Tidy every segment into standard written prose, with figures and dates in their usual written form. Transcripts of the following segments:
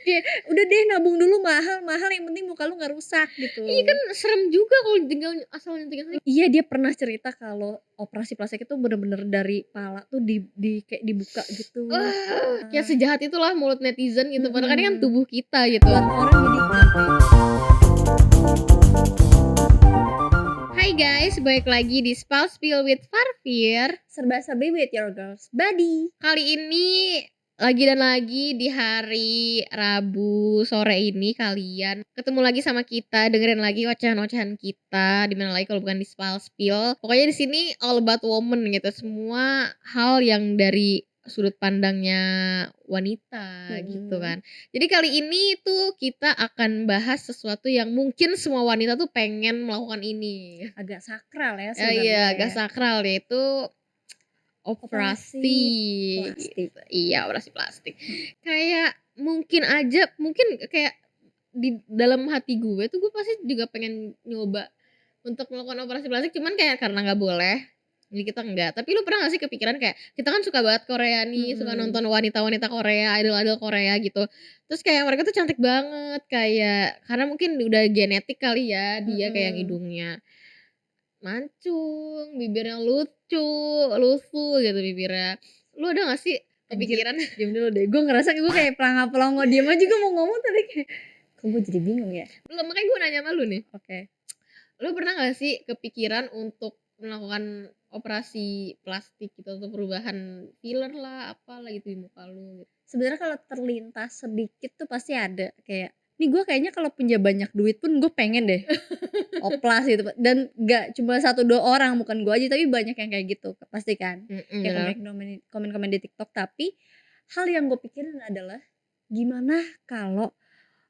Kayak udah deh nabung dulu mahal-mahal yang penting muka lu nggak rusak gitu. Iya kan serem juga kalau tinggal asal nyentuh-nyentuh. Iya dia pernah cerita kalau operasi plastik itu bener-bener dari pala tuh di kayak dibuka gitu. Kayak sejahat itulah mulut netizen gitu, padahal kan Mhm. tubuh kita gitu. Buat orang jadi Hai guys, balik lagi di Spill with Farfir. serba-serbi with your girls buddy. Kali ini lagi di hari Rabu sore ini kalian ketemu lagi sama kita, dengerin lagi ocehan-ocehan kita. Dimana lagi kalau bukan di Spill. Pokoknya di sini all about woman gitu, semua hal yang dari sudut pandangnya wanita gitu kan. Jadi kali ini tuh kita akan bahas sesuatu yang mungkin semua wanita tuh pengen melakukan ini. Agak sakral ya Iya, sebenarnya. agak sakral, yaitu operasi plastik. Iya, operasi plastik. Kayak mungkin kayak di dalam hati gue tuh gue pasti juga pengen nyoba untuk melakukan operasi plastik, cuman kayak karena nggak boleh jadi kita enggak. Tapi lu pernah gak sih kepikiran kayak kita kan suka banget Korea nih, suka nonton wanita-wanita Korea, idol-idol Korea gitu. Terus kayak mereka tuh cantik banget, kayak karena mungkin udah genetik kali ya, dia kayak hidungnya mancung, bibirnya lucu gitu bibirnya. Lu ada gak sih kepikiran? Diam dulu deh, gue ngerasa gue kayak pelangga-pelongo diam aja gue mau ngomong tadi kayak kok gue jadi bingung ya. Belum, makanya gue nanya sama lu nih. Oke. Lu pernah gak sih kepikiran untuk melakukan operasi plastik gitu atau perubahan filler lah apalah gitu di muka lu gitu? Sebenarnya kalau terlintas sedikit tuh pasti ada kayak nih gue kayaknya kalau punya banyak duit pun gue pengen deh oplas gitu, dan gak cuma 1-2 orang, bukan gue aja tapi banyak yang kayak gitu pasti kan. Kayak komen-komen di TikTok. Tapi hal yang gue pikirin adalah gimana kalau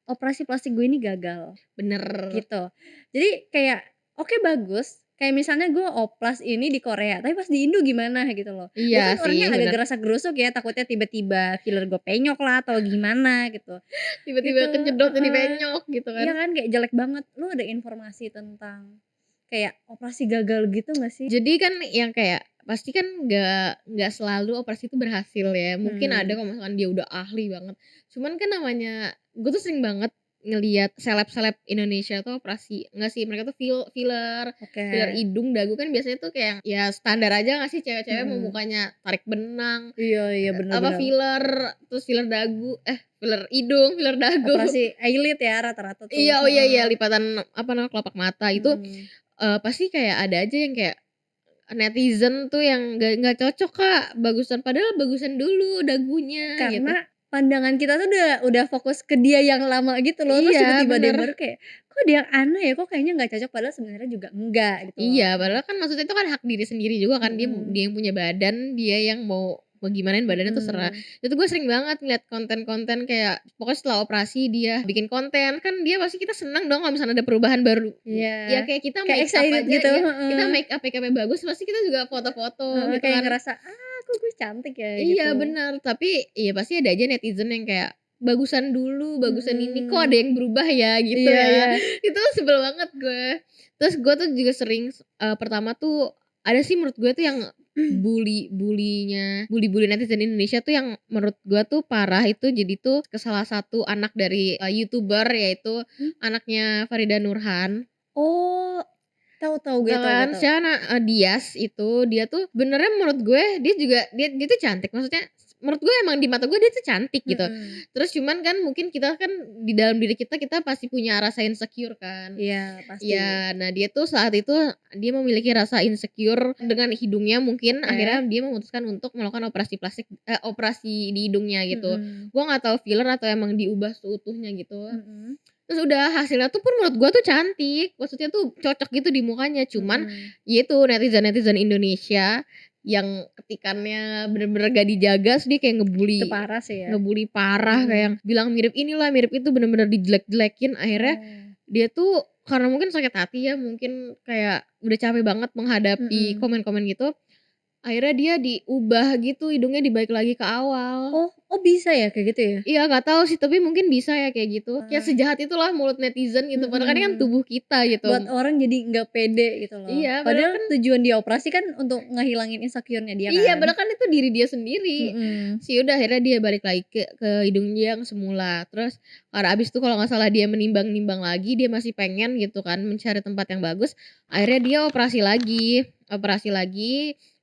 operasi plastik gue ini gagal Bener. gitu. Jadi kayak oke bagus, kayak misalnya gue oplas ini di Korea tapi pas di Indo gimana gitu loh. Gue Iya kan orangnya sih, agak bener. gerasa-gerusuk ya, takutnya tiba-tiba filler gue penyok lah atau gimana gitu. Tiba-tiba Gitu, kejedot jadi penyok gitu kan. Iya kan kayak jelek banget. Lu ada informasi tentang kayak operasi gagal gitu gak sih? Jadi kan yang kayak pasti kan nggak selalu operasi itu berhasil ya. Mungkin ada kalau misalkan dia udah ahli banget. Cuman kan namanya gue tuh sering banget ngelihat seleb-seleb Indonesia tuh operasi. Enggak sih, mereka tuh filler hidung, dagu kan biasanya tuh kayak ya standar aja gak sih cewek-cewek mau mukanya tarik benang. Iya bener. Filler, terus filler dagu, filler hidung, filler dagu. Operasi eyelid ya rata-rata tuh. Iya, lipatan apa namanya kelopak mata itu pasti kayak ada aja yang kayak netizen tuh yang nggak cocok Kak, padahal bagusan dulu dagunya gitu. Karena pandangan kita tuh udah fokus ke dia yang lama gitu loh. Terus Iya, tiba-tiba dia bener. baru kayak kok dia yang aneh ya, kok kayaknya gak cocok, padahal sebenarnya juga enggak gitu loh. Iya, padahal kan maksudnya itu kan hak diri sendiri juga kan, dia yang punya badan, dia yang mau gimanain badannya tuh serah. Itu gue sering banget ngeliat konten-konten kayak pokoknya setelah operasi dia bikin konten, kan dia pasti kita senang dong kalau misalnya ada perubahan baru. Iya. Ya kayak kita Kayak make up excited aja gitu, ya. Kita make upnya bagus, pasti kita juga foto-foto gitu kayak kan. ngerasa kok gue cantik ya gitu. Iya bener, tapi ya pasti ada aja netizen yang kayak bagusan dulu, bagusan ini kok ada yang berubah ya gitu ya. Itu sebel banget gue. Terus gue tuh juga sering pertama tuh ada sih menurut gue tuh yang bully netizen Indonesia tuh yang menurut gue tuh parah itu. Jadi tuh ke salah satu anak dari YouTuber, yaitu anaknya Farida Nurhan. Oh, tahu gue tahu. Siapa Dias itu, dia tuh benernya menurut gue dia tuh cantik, maksudnya menurut gue emang di mata gue dia tuh cantik gitu. Terus cuman kan mungkin kita kan di dalam diri kita pasti punya rasa insecure kan. Iya pasti. Ya, nah dia tuh saat itu dia memiliki rasa insecure dengan hidungnya, mungkin akhirnya dia memutuskan untuk melakukan operasi di hidungnya gitu. Gue nggak tahu filler atau emang diubah seutuhnya gitu. Terus udah hasilnya tuh pun menurut gue tuh cantik, maksudnya tuh cocok gitu di mukanya. Cuman yaitu netizen Indonesia yang ketikannya bener-bener gak dijaga, terus dia kayak ngebully. Itu parah sih ya. Ngebully parah, kayak yang bilang mirip inilah, mirip itu, bener-bener dijelek-jelekin. Akhirnya dia tuh karena mungkin sakit hati ya, mungkin kayak udah capek banget menghadapi komen-komen gitu. akhirnya dia diubah gitu, hidungnya dibalik lagi ke awal. Oh bisa ya kayak gitu ya? Iya nggak tahu sih, tapi mungkin bisa ya kayak gitu. Kayak Wah, sejahat itulah mulut netizen gitu, padahal kan ini kan mhm. tubuh kita gitu. Buat orang jadi nggak pede gitu loh. Iya, padahal Padahal kan tujuan dia operasi kan untuk ngehilangin insecure-nya dia iya, kan. padahal kan itu diri dia sendiri. Mhm. Ya udah akhirnya dia balik lagi ke hidung dia yang semula. Terus karena abis itu kalau nggak salah dia menimbang-nimbang lagi, dia masih pengen gitu kan mencari tempat yang bagus, akhirnya dia operasi lagi,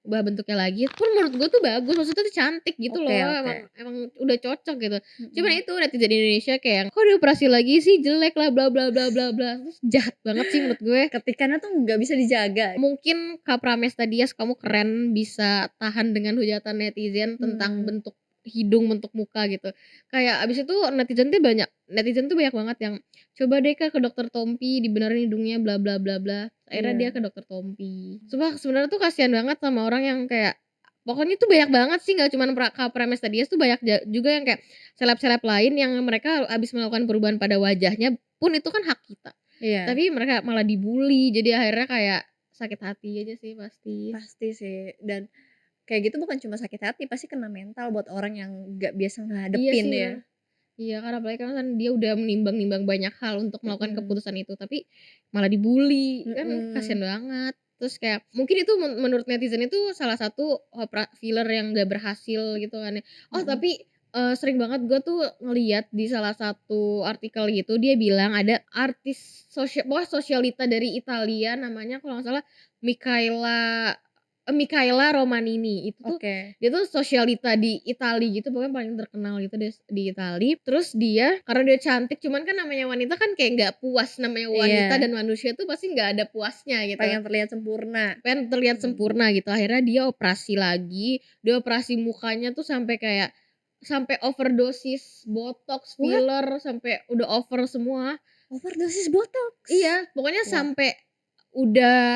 ubah bentuknya lagi, pun menurut gue tuh bagus, maksudnya tuh cantik gitu Oke loh, oke. emang udah cocok gitu. Cuman Mhm. itu netizen Indonesia kayak, "Kok dioperasi lagi sih, jelek lah, bla bla bla bla bla." Terus jahat banget sih menurut gue. Ketikannya tuh nggak bisa dijaga. Mungkin Kak Pramesta Dias kamu keren bisa tahan dengan hujatan netizen tentang Mhm. bentuk hidung, bentuk muka gitu. Kayak abis itu netizen tuh banyak banget yang, "Coba deh Kak ke dokter Tompi dibenerin hidungnya bla bla bla bla." Akhirnya dia Iya. ke dokter Tompi. Sumpah sebenarnya tuh kasihan banget sama orang yang kayak pokoknya tuh banyak banget sih nggak cuman Kak Pramesta Dias tuh banyak juga yang kayak seleb-seleb lain yang mereka abis melakukan perubahan pada wajahnya pun itu kan hak kita. Iya, Tapi mereka malah dibully, jadi akhirnya kayak sakit hati aja sih pasti. pasti sih dan kayak gitu bukan cuma sakit hati, pasti kena mental buat orang yang nggak biasa Iya ngadepin sih ya. bener. Iya kan apalagi kan dia udah menimbang-nimbang banyak hal untuk melakukan Mhm. keputusan itu, tapi malah dibully, kan Mhm. kasihan banget. Terus kayak mungkin itu menurut netizen itu salah satu filler yang gak berhasil gitu kan ya. Oh Mhm. tapi, sering banget gue tuh ngeliat di salah satu artikel gitu dia bilang ada artis pokoknya sosialita dari Italia namanya kalau nggak salah Michaela Romanini. Itu tuh Oke. dia tuh sosialita di Itali gitu, pokoknya paling terkenal gitu di Itali. Terus dia karena dia cantik, cuman kan namanya wanita kan kayak nggak puas, namanya wanita Iya, dan manusia tuh pasti nggak ada puasnya gitu. pengen terlihat sempurna. Pengen terlihat Mhm. sempurna gitu, akhirnya dia operasi lagi, dia operasi mukanya tuh sampai overdosis botox, What? filler, sampai udah over semua. Overdosis botox? Iya, pokoknya Wah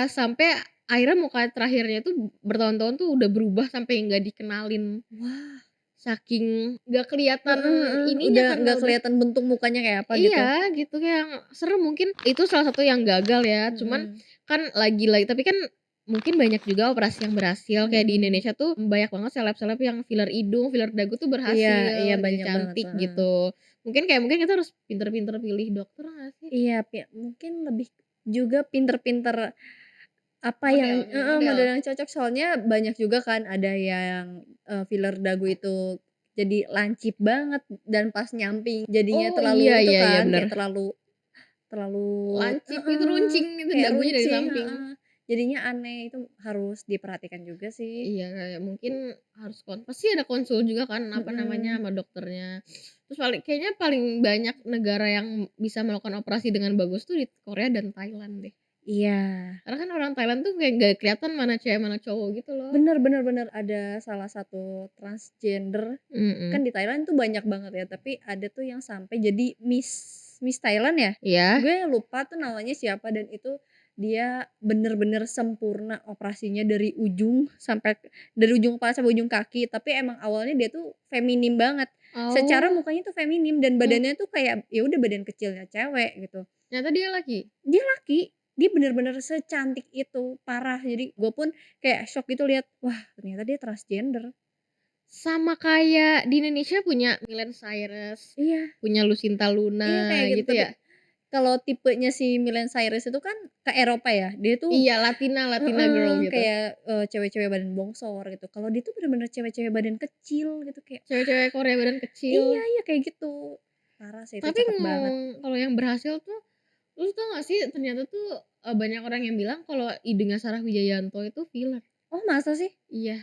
sampai akhirnya muka terakhirnya tuh bertahun-tahun tuh udah berubah sampai nggak dikenalin, wah. saking nggak kelihatan Heeh heeh, ininya udah karena nggak udah kelihatan bentuk mukanya kayak apa gitu? iya, gitu kayak serem mungkin itu salah satu yang gagal ya, cuman Mhm. kan lagi tapi kan mungkin banyak juga operasi yang berhasil kayak di Mhm. Indonesia tuh banyak banget seleb-seleb yang filler hidung, filler dagu tuh Iya iya berhasil jadi banyak banget, cantik heeh. gitu. Mungkin kita harus pinter-pinter pilih dokter nggak sih? Iya mungkin lebih juga pinter-pinter apa yang Model, milih heeh, model. model yang cocok soalnya banyak juga kan ada yang, filler dagu itu jadi lancip banget dan pas nyamping jadinya Oh, iya terlalu itu iya iya, kan, bener. kayak terlalu terlalu Lancip itu heeh, runcing itu kayak dagunya dari runcing samping. heeh, jadinya aneh itu harus diperhatikan juga sih. Iya, kayak mungkin harus pasti ada konsul juga kan, apa namanya, Mhm. sama dokternya. Terus kayaknya paling banyak negara yang bisa melakukan operasi dengan bagus tuh di Korea dan Thailand deh. Iya. Karena kan orang Thailand tuh kayak nggak kelihatan mana cewek mana cowok gitu loh. Bener bener bener, ada salah satu transgender, Mhm. kan di Thailand tuh banyak banget ya, tapi ada tuh yang sampai jadi Miss Thailand ya? Iya? Gue lupa tuh namanya siapa dan itu dia bener-bener sempurna operasinya dari ujung kepala sampai ujung kaki, tapi emang awalnya dia tuh feminim banget. Secara Oh, mukanya tuh feminim dan oh, badannya tuh kayak ya udah badan kecilnya cewek gitu. ternyata dia laki? Dia laki, dia bener-bener secantik itu, parah. Jadi gue pun kayak syok gitu lihat, wah ternyata dia transgender. Sama kayak di Indonesia punya Miley Cyrus, Iya punya Lucinta iya Luna kayak gitu, gitu tapi ya? kalau tipenya si Miley Cyrus itu kan ke Eropa ya, dia tuh Iya, Latina Latina girl heeh, gitu. kayak, cewek-cewek badan bongsor gitu. Kalau dia tuh bener-bener cewek-cewek badan kecil gitu, kayak wah Cewek-cewek Korea badan iya kecil. iya kayak gitu. Parah sih itu Tapi cakep banget. ngomong kalau yang berhasil tuh, lu tau gak sih ternyata tuh, banyak orang yang bilang kalau hidungnya Sarah Wijayanto itu filler. Oh masa sih? Iya,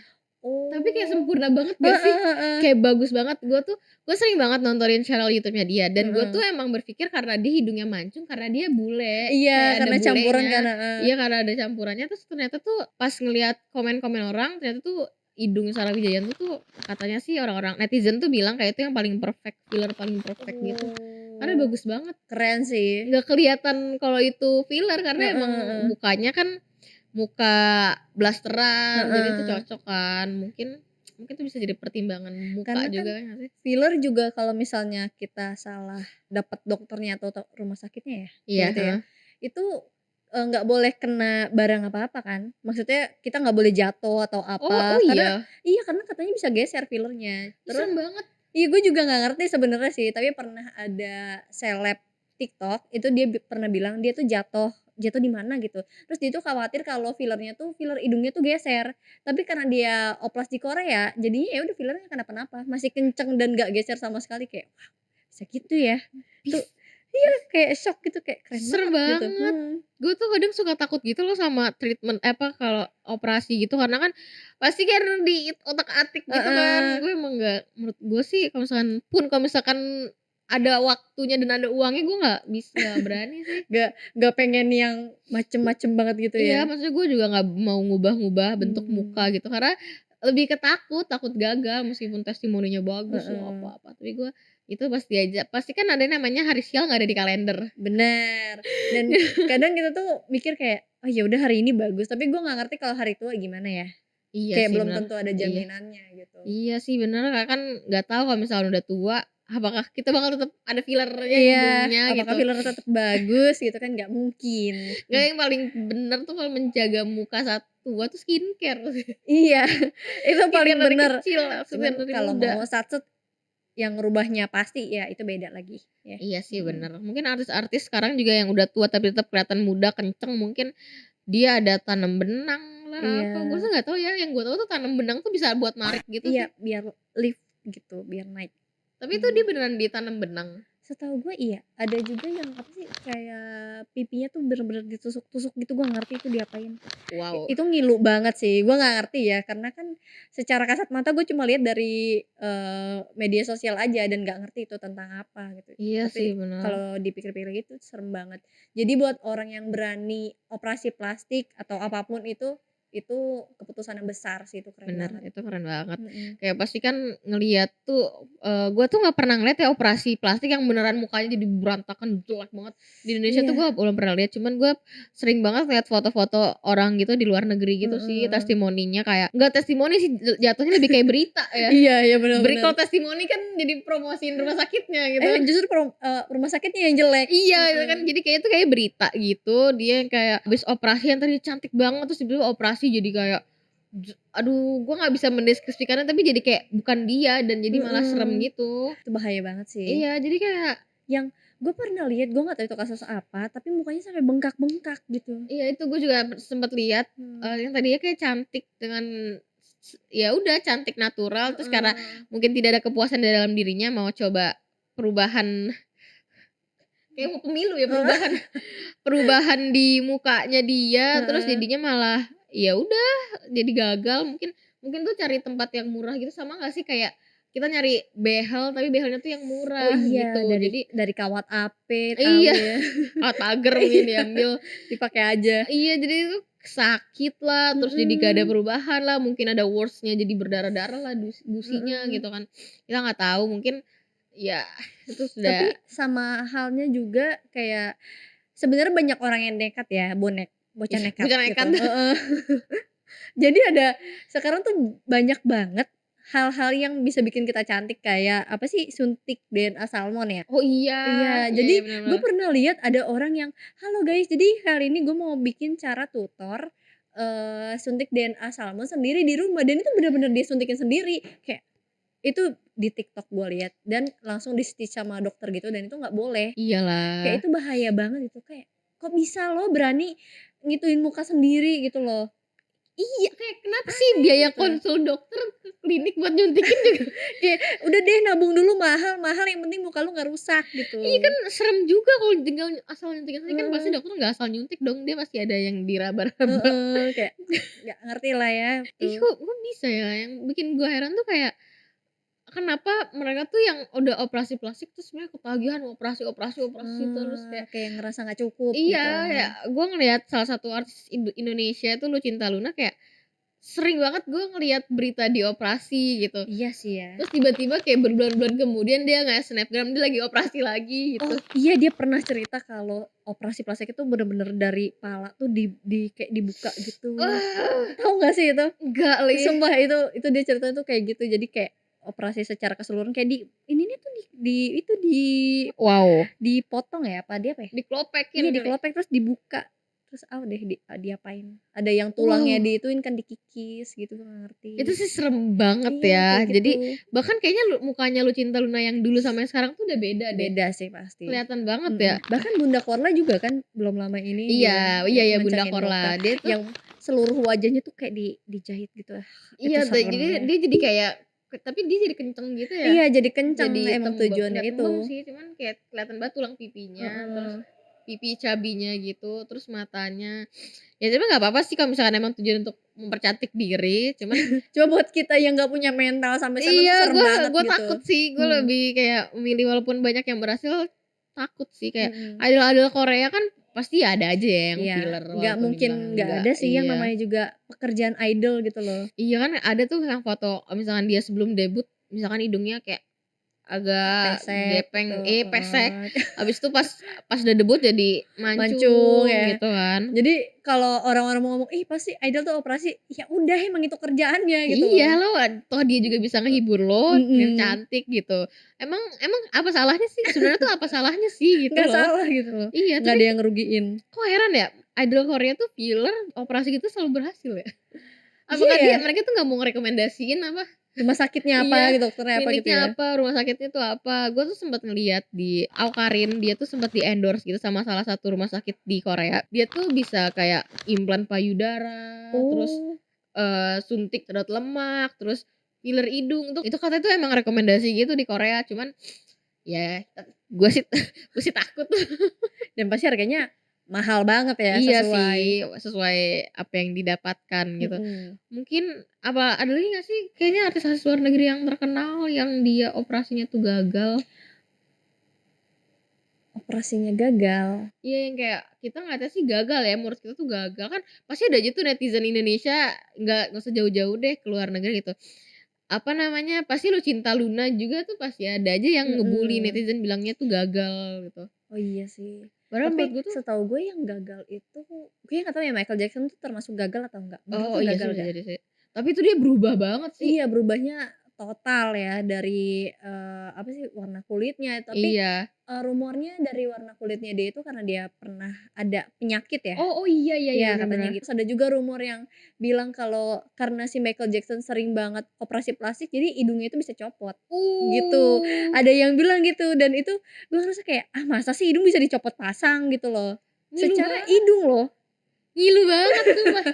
tapi kayak Oh. sempurna banget gak sih? Heeh heeh. Kayak bagus banget, gue sering banget nontonin channel YouTube-nya dia dan gue tuh Heeh. emang berpikir karena dia hidungnya mancung, karena dia bule, Iya kayak ada karena campuran kan, bulenya. heeh. Iya, karena ada campurannya, terus ternyata tuh pas ngelihat komen-komen orang, ternyata tuh hidung Sarah Wijayanto tuh katanya sih orang-orang netizen tuh bilang kayak itu yang paling perfect, filler paling perfect gitu. Karena Oh, bagus banget. keren sih. Nggak kelihatan kalau itu filler karena Heeh emang heeh. mukanya kan muka blasteran, jadi itu Heeh. cocok kan. Mungkin mungkin itu bisa jadi pertimbangan muka Karena kan juga nggak sih? filler juga kalau misalnya kita salah dapat dokternya atau rumah sakitnya ya, kayak Iya, gitu ya, heeh. itu nggak boleh kena barang apa-apa kan. Maksudnya kita nggak boleh jatuh atau Oh apa, oh karena iya? iya, karena katanya bisa geser fillernya. Ih Terus serem banget. iya, gue juga nggak ngerti sebenarnya sih, tapi pernah ada seleb TikTok, itu dia pernah bilang dia tuh jatuh jatuh di mana gitu, terus dia tuh khawatir kalau fillernya tuh filler hidungnya tuh geser, tapi karena dia oplas di Korea, jadinya ya udah fillernya nggak kenapa-napa, masih kenceng dan nggak geser sama sekali, kayak, "Wah, bisa gitu ya?" Tuh Bis iya, kayak syok gitu, kayak keren serem banget gitu, banget. mhm. Gue tuh kadang suka takut gitu loh sama treatment apa, kalau operasi gitu karena kan pasti kan di otak-atik gitu kan. Heeh, Gue emang nggak menurut gue sih kalau misalkan ada waktunya dan ada uangnya gue nggak berani sih. nggak pengen yang macem-macem banget gitu Iya, ya? maksudnya gue juga nggak mau ngubah-ngubah bentuk muka Mmm, gitu karena lebih ke takut gagal meskipun testimoninya bagus loh heeh. apa-apa. Tapi gue itu pasti kan ada namanya hari sial nggak ada di kalender. Bener, dan kadang kita tuh mikir kayak, "Oh ya udah hari ini bagus," tapi gue nggak ngerti kalau hari tua gimana ya, Iya kayak sih belum bener, tentu ada iya. jaminannya gitu. Iya sih bener, Kakak kan nggak tahu kalau misalnya udah tua, apakah kita bakal tetap ada fillernya Iya, hidungnya apakah gitu. filler tetap bagus gitu kan, nggak mungkin. Nggak, yang paling bener tuh kalau menjaga muka saat tua tuh skincare sih. Iya, itu Skincare paling dari bener, kecil, maksudnya cuman dari kalau muda. mau satset yang ngerubahnya pasti ya itu beda lagi ya, Iya sih mhm. bener. Mungkin artis-artis sekarang juga yang udah tua tapi tetap kelihatan muda, kenceng, mungkin dia ada tanam benang lah Iya, apa, gue sih nggak tahu ya, yang gue tahu tuh tanam benang tuh bisa buat narik gitu iya sih. biar lift gitu, biar naik, Tapi itu dia mhm. beneran ditanam benang? Setahu gue iya, ada juga yang apa sih, kayak pipinya tuh bener-bener ditusuk-tusuk gitu, gue nggak ngerti itu diapain. Wow. Itu ngilu banget sih, gue nggak ngerti ya, karena kan secara kasat mata gue cuma lihat dari, media sosial aja dan nggak ngerti itu tentang apa gitu. Iya sih Tapi bener. kalau dipikir-pikir itu serem banget. Jadi buat orang yang berani operasi plastik atau apapun itu keputusan yang besar sih, itu keren Bener, banget. itu keren banget. Mhm. Kayak pasti kan ngelihat tuh, gua tuh nggak pernah ngeliat ya operasi plastik yang beneran mukanya jadi berantakan, jelek banget. Di Indonesia tuh Iya, gua belum pernah lihat, cuman gua sering banget lihat foto-foto orang gitu di luar negeri gitu sih, heeh. testimoninya kayak nggak testimoni sih, jatuhnya lebih kayak berita ya. Iya iya, bener bener. Kalau testimoni kan jadi promosiin rumah sakitnya gitu. Justru rumah sakitnya yang jelek, Iya, itu kan mhm. jadi kayaknya tuh kayak berita gitu, dia yang kayak habis operasi yang tadi cantik banget, terus tiba-tiba operasi jadi kayak aduh gua nggak bisa mendeskripsikannya tapi jadi kayak bukan dia dan jadi malah serem Mhm, gitu. itu bahaya banget sih. Iya, jadi kayak Yang gue pernah lihat, gue nggak tahu itu kasus apa, tapi mukanya sampai bengkak-bengkak gitu. iya itu gue juga sempet lihat, Mmm, yang tadinya kayak cantik dengan ya udah cantik natural, terus karena heeh, mungkin tidak ada kepuasan di dalam dirinya mau coba perubahan kayak mau pemilu ya, heeh, perubahan di mukanya dia, terus heeh. jadinya malah ya udah jadi gagal. Mungkin mungkin tuh cari tempat yang murah gitu, sama nggak sih kayak kita nyari behel, tapi behelnya tuh yang Oh murah iya, gitu. Jadi dari kawat AP tahu iya, ya. kawat pagar mungkin diambil. Dipakai aja. Iya, jadi itu sakit lah, terus jadi gak ada Mhm, perubahan lah, mungkin ada worst-nya jadi berdarah-darah lah gusinya mhm. gitu kan. Kita nggak tahu mungkin ya itu sudah Tapi sama halnya juga kayak sebenarnya banyak orang yang nekat ya, bocah iya, nekat bocah gitu, nekat. heeh. Jadi sekarang tuh banyak banget hal-hal yang bisa bikin kita cantik kayak apa sih, suntik DNA salmon ya? Oh iya, Iya, iya iya, jadi bener gue bener. pernah lihat ada orang yang, "Halo guys, jadi kali ini gue mau bikin cara tutor, suntik DNA salmon sendiri di rumah," dan itu bener-bener dia suntikin sendiri, kayak itu di TikTok gue lihat dan langsung di-stitch sama dokter gitu dan itu nggak boleh. Kayak Iyalah. itu bahaya banget itu, kayak, "Kok bisa lo berani ngituin muka sendiri?" Gitu loh. Iya, kayak kenapa sih Aneh biaya gitu. konsul dokter ke klinik buat nyuntikin juga Kayak, "Udah deh nabung dulu mahal-mahal yang penting muka lu nggak rusak," iya kan gitu. serem juga kalau tinggal asal nyuntikin sendiri kan pasti Heeh, dokter nggak asal nyuntik dong, dia pasti ada yang diraba-raba. heeh, kayak nggak ngerti lah ya Ih, tuh. kok bisa ya? Yang bikin gua heran tuh kayak kenapa mereka tuh yang udah operasi plastik terus sebenarnya ketagihan operasi operasi operasi terus kayak Kayak ngerasa nggak cukup iya, gitu. ya gua ngelihat salah satu artis Indonesia itu Lucinta Luna kayak sering banget gua ngelihat berita dioperasi gitu. Iya sih ya. Terus tiba-tiba kayak berbulan-bulan kemudian dia nge-snapgram dia lagi operasi lagi gitu. Oh iya, dia pernah cerita kalau operasi plastik itu bener-bener dari pala tuh kayak dibuka gitu. Ah, Tahu nggak sih itu? enggak lih. Sumpah itu dia cerita tuh kayak gitu. Jadi kayak operasi secara keseluruhan kayak ini nih tuh itu Wow, dipotong ya, apa dia apa ya? dikelopekin Iya kali. dikelopek terus dibuka, terus deh diapain. Ada yang tulangnya Wow, diituin kan, dikikis gitu, gue nggak ngerti. itu sih serem banget Iya, ya. kayak Jadi gitu. bahkan kayaknya mukanya Lucinta Luna yang dulu sama yang sekarang tuh udah beda deh. Beda sih pasti. Kelihatan banget ya. Bahkan Bunda Korla juga kan belum lama ini Iya, dia iya ya Bunda ngecengin Mocha, Korla. Dia tuh yang seluruh wajahnya tuh kayak dijahit gitu, itu iya serem jadi ya. dia jadi kayak tapi dia jadi kenceng gitu ya. Iya, jadi kenceng Jadi emang tembem, tujuannya nggak itu. tembem sih, cuman kayak kelihatan banget tulang pipinya, terus Heeh. pipi cabinya gitu, terus matanya. Ya tapi nggak apa-apa sih kalau misalkan emang tujuan untuk mempercantik diri, cuman Coba buat kita yang nggak punya mental sampai sana tuh iya serem banget gue gitu. takut sih, gue Mmm, lebih kayak memilih walaupun banyak yang berhasil, takut sih kayak mhm. idol-idol Korea kan pasti ada aja ya yang Iya, filler nggak walaupun mungkin dibilang nggak enggak, ada sih yang iya. namanya juga pekerjaan idol gitu loh. Iya kan ada tuh yang foto misalkan dia sebelum debut, misalkan hidungnya kayak agak Pesek gitu, gepeng pesek, heeh, habis itu pas pas udah debut jadi mancung mancung ya. gitu kan. Jadi kalau orang-orang mau ngomong, "Ih pasti idol tuh operasi," ya udah emang itu kerjaannya gitu Iya loh. lo toh dia juga bisa ngehibur lo dengan Mhm, cantik gitu. Emang emang apa salahnya sih? Sebenarnya tuh apa salahnya sih gitu nggak loh. salah gitu loh, Iya nggak tapi ada yang ngerugiin. kok heran ya, idol Korea tuh filler, operasi gitu selalu berhasil ya? Iya Apakah ya, mereka tuh nggak mau ngerekomendasiin apa? rumah sakitnya apa, Iya, dokternya apa gitu kliniknya ya. apa, rumah sakitnya tuh apa. Gue tuh sempet ngeliat di Awkarin, dia tuh sempet di-endorse gitu sama salah satu rumah sakit di Korea. Dia tuh bisa kayak implan payudara, terus, Oh, suntik sedot lemak, terus filler hidung, itu katanya tuh emang rekomendasi gitu di Korea. Cuman ya gue sih gue sih takut. dan pasti harganya mahal banget ya, Iya sesuai. sih, sesuai apa yang didapatkan gitu. Mhm. Mungkin ada lagi nggak sih kayaknya artis-artis luar negeri yang terkenal yang dia operasinya tuh gagal? Operasinya gagal. Iya yang kayak kita ngeliatnya sih gagal ya, menurut kita tuh gagal kan pasti ada aja tuh netizen Indonesia nggak usah jauh-jauh deh ke luar negeri gitu. Apa namanya, pasti Lucinta Luna juga tuh pasti ada aja yang ngebully Mhm. netizen bilangnya tuh gagal gitu. Oh iya sih. Padahal menurut Tapi gue tuh setahu gue yang gagal itu, gue nggak tahu ya Michael Jackson tuh termasuk gagal atau enggak. Menurut oh gue iya sih gagal bisa dah. jadi sih. Tapi itu dia berubah banget sih. Iya, berubahnya total ya dari, apa sih, warna kulitnya. Tapi, Iya. rumornya dari warna kulitnya dia itu karena dia pernah ada penyakit ya. Oh oh iya iya iya Iya bener katanya bener. gitu. Terus ada juga rumor yang bilang kalau karena si Michael Jackson sering banget operasi plastik jadi hidungnya itu bisa copot, gitu. Uh, Ada yang bilang gitu dan itu gue ngerasa kayak, masa sih hidung bisa dicopot pasang gitu loh. ngilu Secara banget hidung loh, ngilu banget sumpah.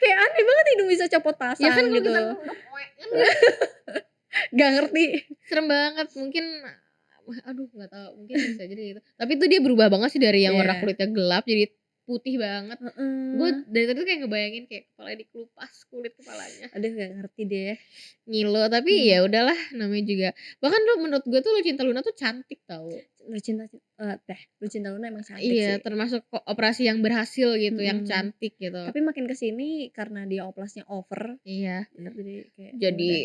kayak aneh banget hidung bisa copot Ya kan pasang kalau kita gitu. nunduk kan ya Gak ngerti. serem banget mungkin wah aduh nggak tahu mungkin bisa jadi gitu. Tapi itu dia berubah banget sih dari yang warna Iya, kulitnya gelap jadi putih banget. Gue heeh. dari tadi tuh kayak ngebayangin kayak kepalanya dikelupas kulit kepalanya. Aduh gak ngerti deh. Ngilu tapi Mmm, ya udahlah namanya juga bahkan lu menurut gue tuh Lucinta Luna tuh cantik tau. Lucinta Luna emang cantik Iya sih. termasuk operasi yang berhasil gitu yang Mhm. cantik gitu. Tapi makin ke sini karena dia oplasnya over, Iya bener. jadi kayak ya udah.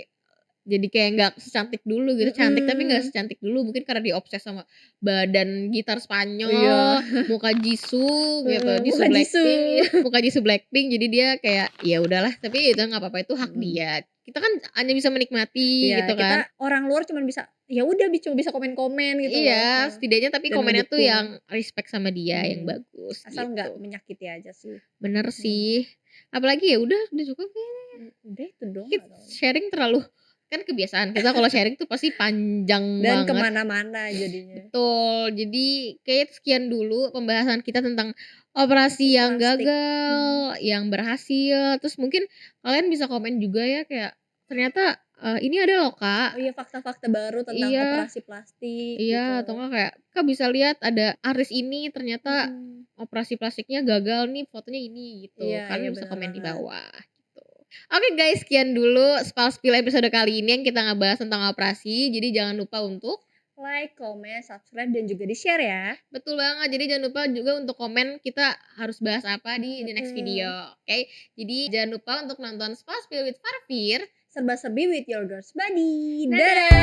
Jadi kayak nggak secantik dulu gitu, cantik tapi nggak Mhm. secantik dulu mungkin karena diobses sama badan gitar Iya, Spanyol, muka Jisoo gitu, heeh, Jisoo bukan Blackpink Jisoo. ya, muka Jisoo Blackpink jadi dia kayak ya udahlah tapi itu nggak apa-apa itu hak Mhm. dia. Kita kan hanya bisa menikmati Iya, gitu kita kan. orang luar cuman bisa ya udah cuma bisa komen-komen gitu loh, Iya, setidaknya tapi dan komennya tuh ngedukung. yang respect sama dia yang Mhm. bagus Asal nggak gitu. menyakiti aja sih. Bener Mhm. sih. Apalagi ya udah cukup kayaknya. Udah itu doang Kita nggak tahu. sharing terlalu kan kebiasaan kita kalau sharing tuh pasti panjang Dan ke banget. mana-mana jadinya. Betul, jadi kayaknya sekian dulu pembahasan kita tentang Operasi operasi yang plastik. gagal, yang berhasil, terus mungkin kalian bisa komen juga ya kayak ternyata, ini ada loh Oh Kak iya, fakta-fakta baru tentang iya operasi plastik iya gitu. atau enggak kayak, "Kak bisa lihat ada artis ini ternyata Mhm. operasi plastiknya gagal nih, fotonya ini," gitu. Iya iya, Kalian bisa bener komen di banget. bawah gitu. Oke guys, sekian dulu Spill Spill episode kali ini yang kita ngebahas tentang operasi, jadi jangan lupa untuk Like, comment, subscribe, dan juga di-share ya. betul banget, jadi jangan lupa juga untuk komen kita harus bahas apa di the next video, Mhm. oke? Jadi jangan lupa untuk nonton Spill Spill with Farfir. Serba-serbi with your girls buddy. Dadah! Dadah!